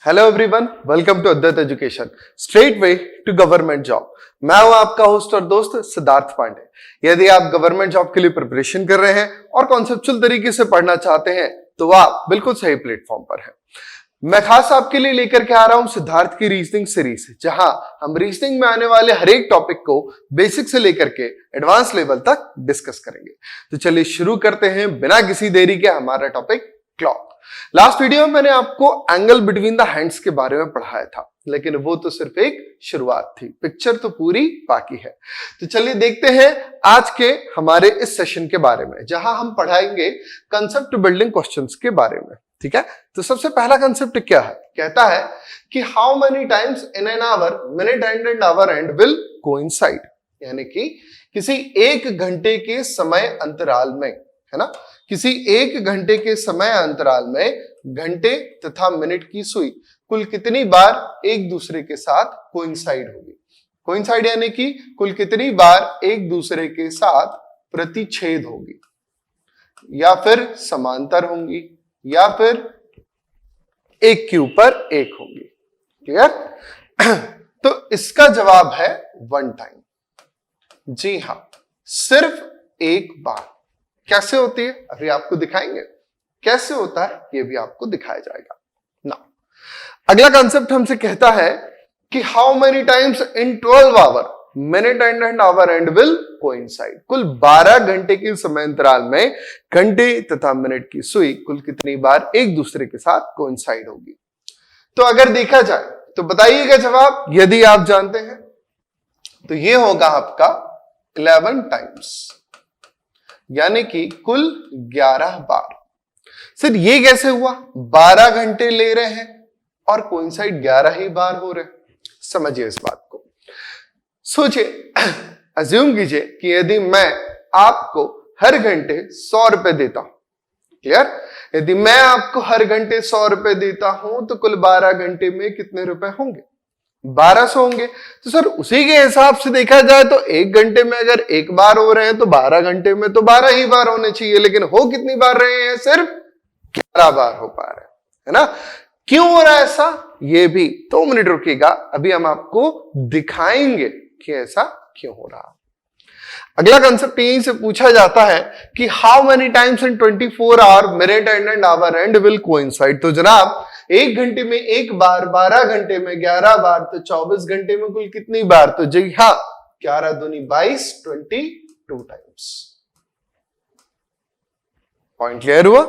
Hello everyone, welcome to Advait education, straight way to government job. मैं हूं आपका host और दोस्त सिद्धार्थ पांडे। यदि आप गवर्नमेंट जॉब के लिए प्रिपरेशन कर रहे हैं और कॉन्सेप्चुअल तरीके से पढ़ना चाहते हैं तो आप बिल्कुल सही प्लेटफॉर्म पर हैं। मैं खास आपके लिए लेकर के आ रहा हूं सिद्धार्थ की रीजनिंग सीरीज, जहां हम रीजनिंग में आने वाले हर एक टॉपिक को बेसिक से लेकर के एडवांस लेवल तक डिस्कस करेंगे। तो चलिए शुरू करते हैं बिना किसी देरी के हमारा टॉपिक क्लॉक। लास्ट वीडियो में मैंने आपको एंगल बिटवीन द हैंड्स के बारे में पढ़ाया था, लेकिन वो तो सिर्फ एक शुरुआत थी, पिक्चर तो पूरी बाकी है। तो चलिए देखते हैं आज के हमारे इस सेशन के बारे में, जहां हम पढ़ाएंगे कंसेप्ट बिल्डिंग क्वेश्चंस के बारे में। ठीक है, तो सबसे पहला कंसेप्ट क्या है? कहता है कि how many times in an hour minute hand and hour hand will coincide, यानी कि किसी एक घंटे के समय अंतराल में, है ना, किसी एक घंटे के समय अंतराल में घंटे तथा मिनट की सुई कुल कितनी बार एक दूसरे के साथ कोइंसाइड होगी। कोइंसाइड यानी कि कुल कितनी बार एक दूसरे के साथ प्रतिच्छेद होगी, या फिर समांतर होंगी, या फिर एक के ऊपर एक होंगी। क्लियर? तो इसका जवाब है वन टाइम। जी हां, सिर्फ एक बार। कैसे होती है अभी आपको दिखाएंगे, कैसे होता है ये भी आपको दिखाया जाएगा ना। अगला कंसेप्ट हमसे कहता है कि how many times in 12 our minute and our and will coincide, कुल 12 घंटे के समय अंतराल में घंटे तथा मिनट की सुई कुल कितनी बार एक दूसरे के साथ कोइंसाइड होगी। तो अगर देखा जाए तो बताइएगा जवाब, यदि आप जानते हैं तो ये होगा आपका 11 टाइम्स, यानी कि कुल 11 बार। सर ये कैसे हुआ? 12 घंटे ले रहे हैं और कोइंसाइड 11 ही बार हो रहे हैं। समझिए इस बात को, सोचिए, अज्यूम कीजिए कि यदि मैं आपको हर घंटे 100 रुपए देता हूं, क्लियर, यदि मैं आपको हर घंटे 100 रुपए देता हूं तो कुल 12 घंटे में कितने रुपए होंगे? 1200 होंगे। तो सर उसी के हिसाब से देखा जाए तो एक घंटे में अगर एक बार हो रहे हैं तो 12 घंटे में तो 12 ही बार होने चाहिए, लेकिन हो कितनी बार रहे हैं? सिर्फ 11 बार हो पा रहे हैं, है ना। क्यों हो रहा है ऐसा? ये भी 2 मिनट रुकिएगा, अभी हम आपको दिखाएंगे कि ऐसा क्यों हो रहा। अगला कंसेप्ट यहीं से पूछा जाता है कि how many times in 24 our minute and our and will coincide. तो जनाब एक घंटे में एक बार, 12 घंटे में 11 बार, तो 24 घंटे में कुल कितनी बार? तो जी हाँ, 11 दूनी 22, 22 टाइम्स। पॉइंट क्लियर हुआ?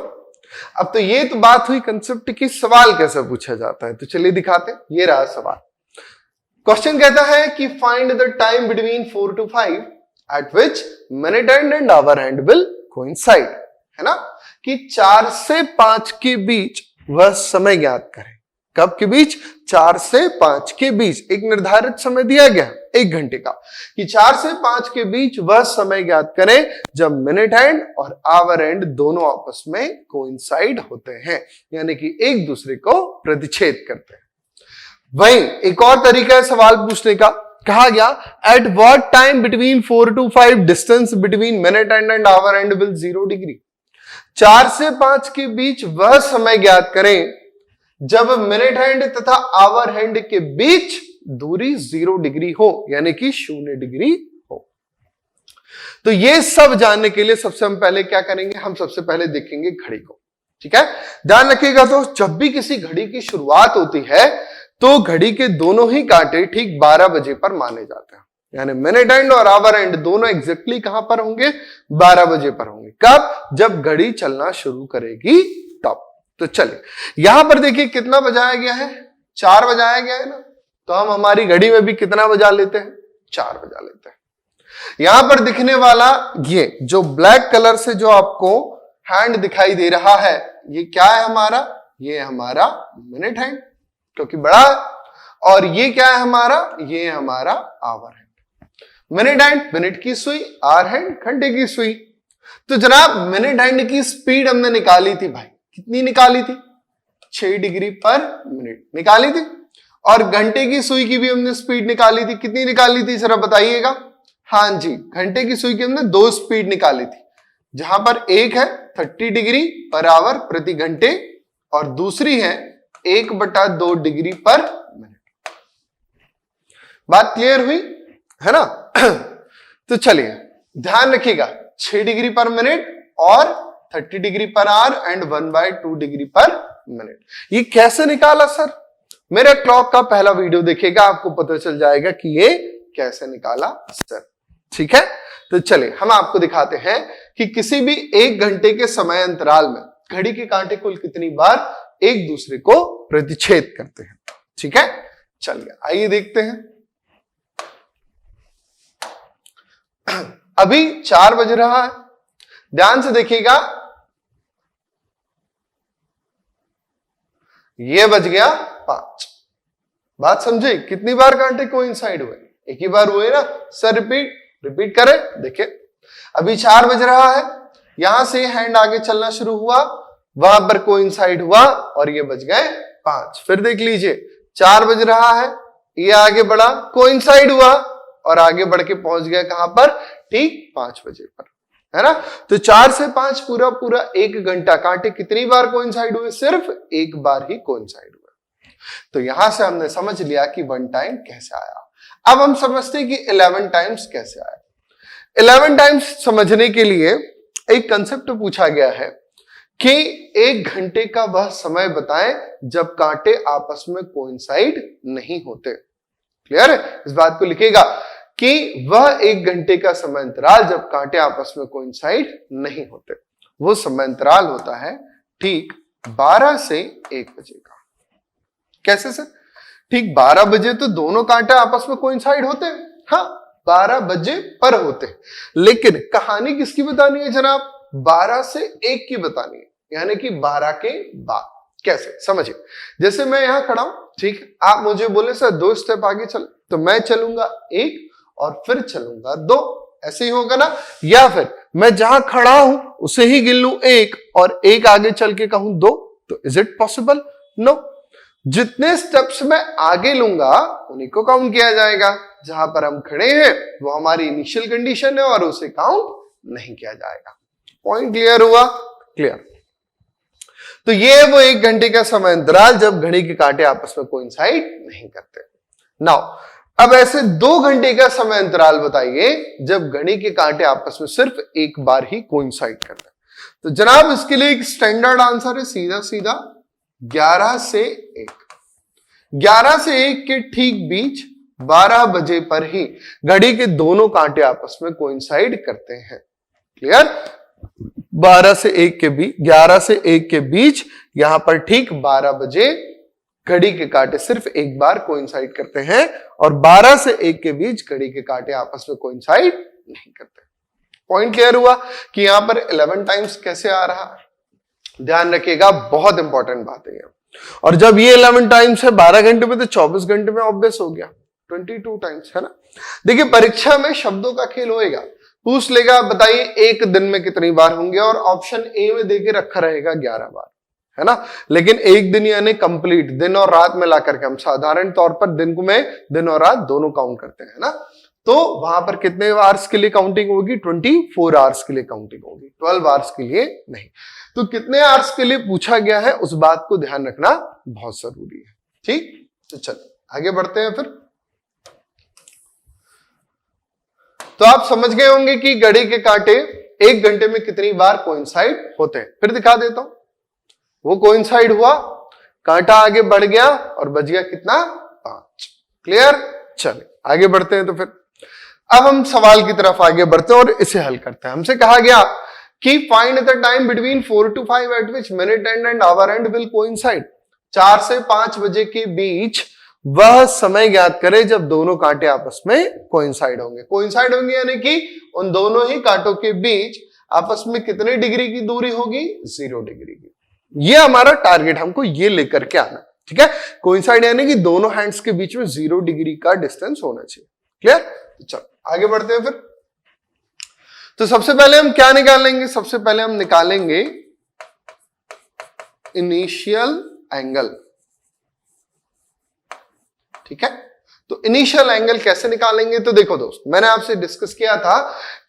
अब तो ये तो बात हुई कंसेप्ट की, सवाल कैसे पूछा जाता है, तो चलिए दिखाते हैं। ये रहा सवाल। क्वेश्चन कहता है कि find the time between 4 to 5 at which minute and hour hand will coincide, है ना, कि 4 से 5 के बीच वह समय ज्ञात करें। कब के बीच? 4 से 5 के बीच। एक निर्धारित समय दिया गया एक घंटे का, कि 4 से 5 के बीच वह समय ज्ञात करें जब मिनट हैंड और आवर हैंड दोनों आपस में कोइंसाइड होते हैं, यानी कि एक दूसरे को प्रतिच्छेद करते हैं। वहीं एक और तरीका है सवाल पूछने का, कहा गया at what time between 4 to 5 distance between minute and hour hand will 0 degree. 4 से 5 के बीच वह समय ज्ञात करें जब मिनट हैंड तथा आवर हैंड के बीच दूरी 0 डिग्री हो, यानी कि 0 डिग्री हो। तो ये सब जानने के लिए सबसे हम पहले क्या करेंगे? हम सबसे पहले देखेंगे घड़ी को। ठीक है, ध्यान रखिएगा। तो जब भी किसी घड़ी की शुरुआत होती है तो घड़ी के दोनों ही कांटे ठीक 12 बजे पर माने जाते हैं, यानी मिनट एंड और आवर एंड दोनों एग्जैक्टली कहां पर होंगे? 12 बजे पर होंगे। कब? जब घड़ी चलना शुरू करेगी तब। तो चलिए यहां पर देखिए कितना बजाया गया है? 4 बजाया गया है ना, तो हम हमारी घड़ी में भी कितना बजा लेते हैं? 4 बजा लेते हैं। यहां पर दिखने वाला ये जो ब्लैक कलर से जो आपको हैंड दिखाई दे रहा है, ये क्या है हमारा? ये हमारा मिनट हैंड, क्योंकि बड़ा है। और ये क्या है हमारा? ये हमारा hour hand. Minute hand minute की सुई, आवर हैंड घंटे की सुई। तो जनाब मिनट हैंड की स्पीड हमने निकाली थी भाई, कितनी निकाली थी? 6 डिग्री पर मिनट निकाली थी। और घंटे की सुई की भी हमने स्पीड निकाली थी, कितनी निकाली थी जरा बताइएगा। हाँ जी, घंटे की सुई की हमने 2 स्पीड निकाली थी, जहां पर एक है 30 डिग्री पर आवर प्रति घंटे और दूसरी है 1/2 डिग्री पर मिनट। बात क्लियर हुई है ना? तो चलिए ध्यान रखिएगा, 6 डिग्री पर मिनट और 30 degree per hour and 1/2 degree पर मिनट। ये कैसे निकाला सर? मेरे क्लॉक का पहला वीडियो देखिएगा, आपको पता चल जाएगा कि ये कैसे निकाला सर। ठीक है, तो चलिए हम आपको दिखाते हैं कि किसी भी 1 घंटे के समय अंतराल में घड़ी के कांटे कुल कितनी बार एक दूसरे को प्रतिच्छेद करते हैं। ठीक है, चलिए आइए देखते हैं। अभी 4 बज रहा है, ध्यान से देखिएगा, ये बज गया 5। बात समझे? कितनी बार कांटे कोइंसाइड हुए? एक ही बार हुए ना सर। रिपीट करें, देखिए अभी 4 बज रहा है, यहां से हैंड आगे चलना शुरू हुआ, वहां पर कोइंसाइड हुआ और ये बज गए 5। फिर देख लीजिए 4 बज रहा है, ये आगे बढ़ा, कोइंसाइड हुआ और आगे बढ़ के पहुंच गया कहां पर? ठीक 5 बजे पर, है ना? तो 4 से 5 पूरा 1 घंटा कांटे कितनी बार कोइंसाइड हुए? सिर्फ एक बार ही कोइंसाइड हुए। तो यहां से हमने समझ लिया कि 1 टाइम कैसे आया। अब हम समझते हैं कि 11 टाइम्स कैसे आया। 11 टाइम्स समझने के लिए एक कंसेप्ट पूछा गया है कि 1 घंटे का वह समय बताएं जब कांटे आपस में कोइंसाइड नहीं होते। क्लियर है? इस बात को लिखिएगा कि वह 1 घंटे का समय अंतराल जब कांटे आपस में कोइंसाइड नहीं होते, वो समय अंतराल होता है ठीक 12 से 1 बजे का। कैसे सर? ठीक 12 बजे तो दोनों कांटे आपस में कोइंसाइड होते हैं, हाँ 12 बजे पर होते हैं, लेकिन कहानी किसकी बतानी है जनाब? 12 से 1 की बतानी है, यानी कि 12 के बाद। कैसे? समझिए, जैसे मैं यहां खड़ा हूं, ठीक है, आप मुझे बोले सर 2 स्टेप आगे चल, तो मैं चलूंगा 1 और फिर चलूंगा 2, ऐसे ही होगा ना? या फिर मैं जहां खड़ा हूं उसे ही गिन लूं 1 और 1 आगे चल के कहूं 2, तो इज इट पॉसिबल? नो। जितने स्टेप्स मैं आगे लूंगा उन्हीं को काउंट किया जाएगा। जहां पर हम खड़े हैं वो हमारी इनिशियल कंडीशन है और उसे काउंट नहीं किया जाएगा। पॉइंट क्लियर हुआ? क्लियर। तो ये वो 1 घंटे का समय अंतराल जब घड़ी के कांटे आपस में कोइंसाइड नहीं करते। नाउ अब ऐसे 2 घंटे का समय अंतराल बताइए जब घड़ी के कांटे आपस में सिर्फ एक बार ही कोइंसाइड करते हैं। तो जनाब इसके लिए एक स्टैंडर्ड आंसर है, सीधा सीधा 11 से 1। 11 से 1 के ठीक बीच 12 बजे पर ही घड़ी के दोनों कांटे आपस में कोइंसाइड करते हैं। क्लियर? 12 से 1 के बीच, 11 से 1 के बीच यहां पर ठीक 12 बजे घड़ी के कांटे सिर्फ एक बार कोइंसाइड करते हैं और 12 से 1 के बीच घड़ी के कांटे आपस में कोइंसाइड नहीं करते। पॉइंट क्लियर हुआ कि यहां पर 11 टाइम्स कैसे आ रहा? ध्यान रखिएगा, बहुत इंपॉर्टेंट बात है ये। और जब ये 11 टाइम्स है 12 घंटे में, तो 24 घंटे में ऑब्वियस हो गया 22 टाइम्स, है ना? देखिए परीक्षा में शब्दों का खेल होएगा, पूछ लेगा बताइए एक दिन में कितनी बार होंगे, और ऑप्शन ए में देके रखा रहेगा 11 बार, है ना? लेकिन एक दिन यानी कंप्लीट दिन और रात मिला करके हम साधारण तौर पर दिन को में दिन और रात दोनों काउंट करते हैं ना, तो वहां पर कितने आवर्स के लिए काउंटिंग होगी? 24 आवर्स के लिए काउंटिंग होगी, 12 आवर्स के लिए नहीं। तो कितने आवर्स के लिए पूछा गया है उस बात को ध्यान रखना बहुत जरूरी है। ठीक, तो चलो आगे बढ़ते हैं। फिर तो आप समझ गए होंगे कि घड़ी के कांटे 1 घंटे में कितनी बार कोइंसाइड होते हैं। फिर दिखा देता हूं, वो कोइंसाइड हुआ, कांटा आगे बढ़ गया और बच गया कितना? 5। क्लियर? चले आगे बढ़ते हैं। तो फिर अब हम सवाल की तरफ आगे बढ़ते हैं और इसे हल करते हैं। हमसे कहा गया कि find the time between 4 to 5 at which minute and and our and will coincide. 4 से 5 बजे के बीच वह समय ज्ञात करे जब दोनों कांटे आपस में कोइंसाइड होंगे। कोइंसाइड होंगे यानी कि उन दोनों ही कांटों के बीच आपस में कितने डिग्री की दूरी होगी? 0 डिग्री की। ये हमारा टारगेट, हमको ये लेकर के आना। ठीक है, कोइंसाइड यानी कि दोनों हैंड्स के बीच में 0 डिग्री का डिस्टेंस होना चाहिए। क्लियर? तो चलो आगे बढ़ते हैं। फिर तो सबसे पहले हम क्या निकालेंगे? सबसे पहले हम निकालेंगे इनिशियल एंगल। ठीक है, तो इनिशियल एंगल कैसे निकालेंगे? तो देखो दोस्त, मैंने आपसे डिस्कस किया था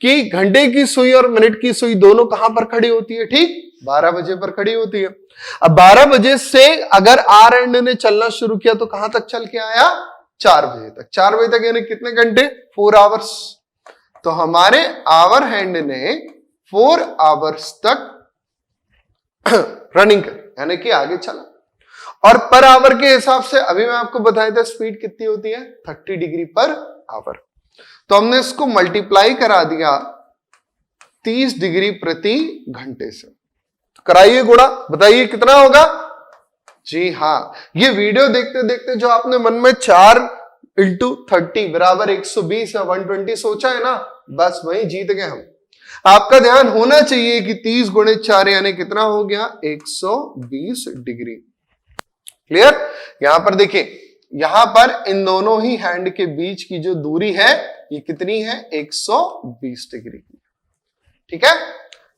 कि घंटे की सुई और मिनट की सुई दोनों कहां पर खड़ी होती है? ठीक 12 बजे पर खड़ी होती है। अब 12 बजे से अगर आर एंड ने चलना शुरू किया तो कहां तक चल के आया? 4 बजे तक। 4 बजे तक यानी कितने घंटे? 4 आवर्स। तो हमारे आवर हैंड ने 4 आवर्स तक रनिंग करी, यानी कि आगे चला। और पर आवर के हिसाब से अभी मैं आपको बताया था स्पीड कितनी होती है? 30 डिग्री पर आवर। तो हमने इसको मल्टीप्लाई करा दिया 30 डिग्री प्रति घंटे से। तो कराइए गुणा, बताइए कितना होगा? जी हाँ, ये वीडियो देखते देखते जो आपने मन में 4 × 30 बराबर 120 या 120 सोचा है ना, बस वही जीत गए हम। आपका ध्यान होना चाहिए कि 30 × 4 यानी कितना हो गया? 120 डिग्री। क्लियर? यहां पर देखिए, यहां पर इन दोनों ही हैंड के बीच की जो दूरी है ये कितनी है? 120 डिग्री की। ठीक है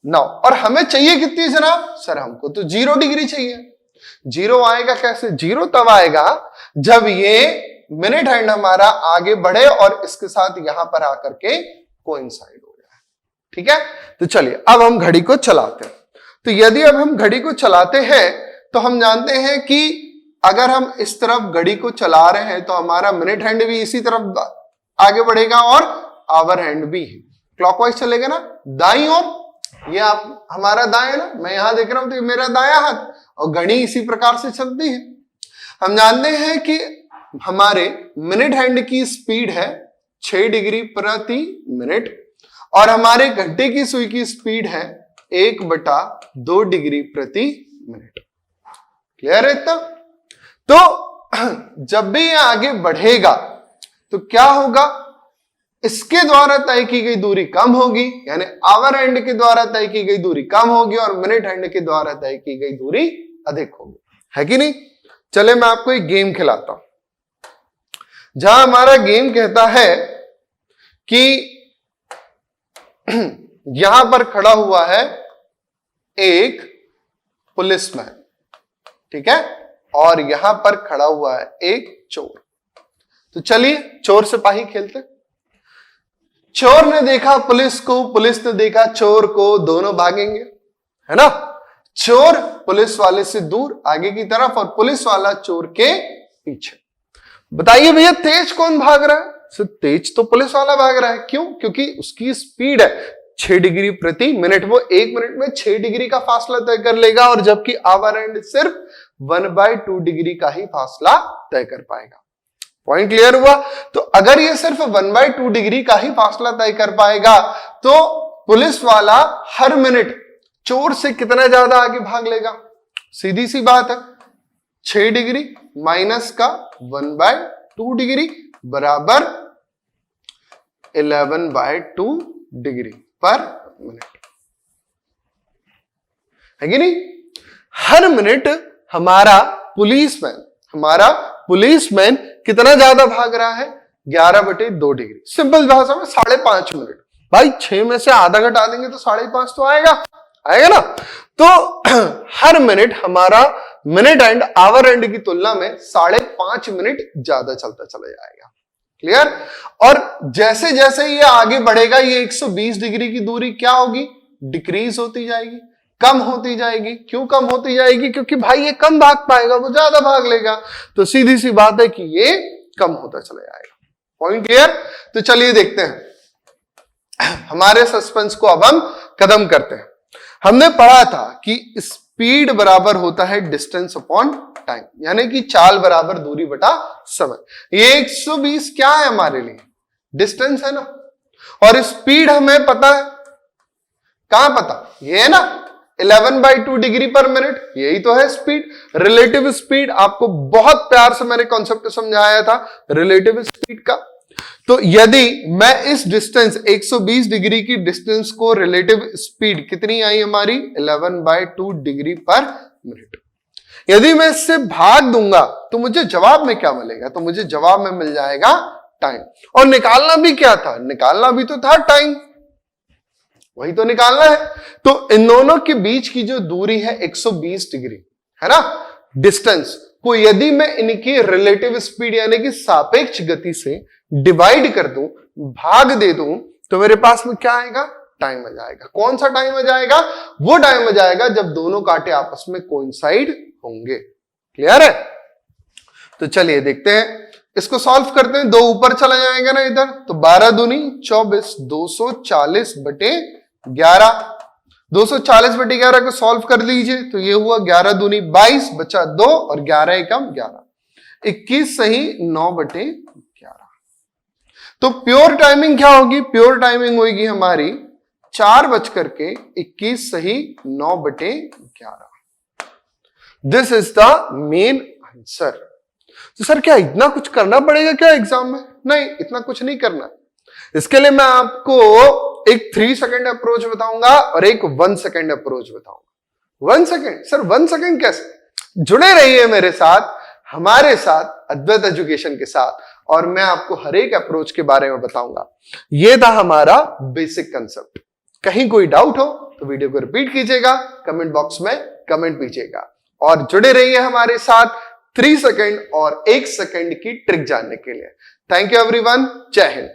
ना? और हमें चाहिए कितनी जनाब? सर हमको तो 0 डिग्री चाहिए। 0 आएगा कैसे? 0 तब आएगा जब ये मिनट हैंड हमारा आगे बढ़े और इसके साथ यहां पर आकर के कोइंसाइड हो जाए। ठीक है, तो चलिए अब हम घड़ी को चलाते हैं। तो यदि अब हम घड़ी को चलाते हैं तो हम जानते हैं कि अगर हम इस तरफ घड़ी को चला रहे हैं तो हमारा मिनट हैंड भी इसी तरफ आगे बढ़ेगा और आवर हैंड भी क्लॉकवाइज चलेगा ना, दाईं ओर। ये आप हमारा दाएं ना, मैं यहां देख रहा हूं तो ये मेरा दायां हाथ, और घड़ी इसी प्रकार से चलती है। हम जानते हैं कि हमारे मिनट हैंड की स्पीड है 6 डिग्री प्रति मिनट और हमारे घंटे की सुई की स्पीड है 1/2 डिग्री प्रति मिनट। क्लियर है इतना? तो जब भी ये आगे बढ़ेगा तो क्या होगा? इसके द्वारा तय की गई दूरी कम होगी, यानी आवर हैंड के द्वारा तय की गई दूरी कम होगी और मिनट हैंड के द्वारा तय की गई दूरी अधिक होगी, है कि नहीं? चले मैं आपको एक गेम खिलाता हूं, जहां हमारा गेम कहता है कि यहां पर खड़ा हुआ है एक पुलिसमैन, ठीक है, और यहां पर खड़ा हुआ है एक चोर। तो चलिए चोर सिपाही खेलते। चोर ने देखा पुलिस को, पुलिस ने देखा चोर को, दोनों भागेंगे, है ना? चोर पुलिस वाले से दूर आगे की तरफ और पुलिस वाला चोर के पीछे। बताइए भैया तेज कौन भाग रहा है? सर तेज तो पुलिस वाला भाग रहा है। क्यों? क्योंकि उसकी स्पीड है 6 डिग्री प्रति मिनट, वो 1 मिनट में 6 डिग्री का फासला तय कर लेगा, और जबकि आवर हैंड सिर्फ 1/2 डिग्री का ही फासला तय कर पाएगा। पॉइंट क्लियर हुआ? तो अगर ये सिर्फ 1/2 डिग्री का ही फासला तय कर पाएगा तो पुलिस वाला हर मिनट चोर से कितना ज्यादा आगे भाग लेगा? सीधी सी बात है, 6 डिग्री माइनस का 1/2 डिग्री बराबर 11/2 डिग्री पर मिनट, है कि नहीं? हर मिनट हमारा पुलिसमैन कितना ज्यादा भाग रहा है? 11/2 डिग्री। सिंपल भाषा में 5.5 मिनट। भाई 6 में से आधा घटा देंगे तो 5.5 तो आएगा ना? तो हर मिनट हमारा मिनट एंड आवर एंड की तुलना में 5.5 मिनट ज्यादा चलता चला जाएगा। क्लियर? और जैसे जैसे ये आगे बढ़ेगा ये 120 डिग्री की दूरी क्या होगी? डिक्रीज होती जाएगी, कम होती जाएगी। क्यों कम होती जाएगी? क्योंकि भाई ये कम भाग पाएगा, वो ज्यादा भाग लेगा, तो सीधी सी बात है कि ये कम होता चला जाएगा। Point clear? तो चलिए देखते हैं, हमारे सस्पेंस को अब हम खत्म करते हैं। हमने पढ़ा था कि स्पीड बराबर होता है डिस्टेंस अपॉन टाइम, यानी कि चाल बराबर दूरी बटा समय। ये 120 क्या है हमारे लिए? डिस्टेंस है ना, और स्पीड हमें पता है, कहां पता? ये है ना 11/2 डिग्री पर मिनट, यही तो है स्पीड। रिलेटिव स्पीड आपको बहुत प्यार से मैंने कॉन्सेप्ट समझाया था रिलेटिव स्पीड का। तो यदि मैं इस डिस्टेंस 120 डिग्री की डिस्टेंस को रिलेटिव स्पीड कितनी आई हमारी? 11/2 डिग्री पर मिनट, यदि मैं इससे भाग दूंगा तो मुझे जवाब में क्या मिलेगा? तो मुझे जवाब में मिल जाएगा टाइम। और निकालना भी क्या था? निकालना भी तो था टाइम, वही तो निकालना है। तो इन दोनों के बीच की जो दूरी है 120 डिग्री है ना, डिस्टेंस को यदि मैं इनकी रिलेटिव स्पीड यानी कि सापेक्ष गति से डिवाइड कर दूं, भाग दे दूं, तो मेरे पास में क्या आएगा? टाइम आ जाएगा। कौन सा टाइम आ जाएगा? वो टाइम आ जाएगा जब दोनों कांटे आपस में कोइंसाइड होंगे। क्लियर है? तो चलिए देखते हैं, इसको सॉल्व करते हैं। 2 ऊपर चला जाएगा ना इधर, तो 12 दूनी 24, 240 बटे 11। 240 बटे 11 को सॉल्व कर लीजिए, तो ये हुआ 11 दूनी 22, बचा 2 और 11 एकम 11, 21 सही 9 बटे 11। तो प्योर टाइमिंग क्या होगी? प्योर टाइमिंग होगी हमारी 4:21 सही 9 बटे 11। This is the main answer. तो सर क्या इतना कुछ करना पड़ेगा क्या एग्जाम में? नहीं, इतना कुछ नहीं करना। इसके लिए मैं आपको एक 3 सेकंड अप्रोच बताऊंगा और एक 1 सेकंड अप्रोच बताऊंगा। 1 सेकंड? सर 1 सेकंड कैसे? जुड़े रहिए मेरे साथ, हमारे साथ, अद्वैत एजुकेशन के साथ, और मैं आपको हर एक अप्रोच के बारे में बताऊंगा। यह था हमारा बेसिक कंसेप्ट। कहीं कोई डाउट हो तो वीडियो को रिपीट कीजिएगा, कमेंट बॉक्स में कमेंट कीजिएगा, और जुड़े रहिए हमारे साथ 3 सेकंड और 1 सेकंड की ट्रिक जानने के लिए। थैंक यू एवरीवन, जय हिंद।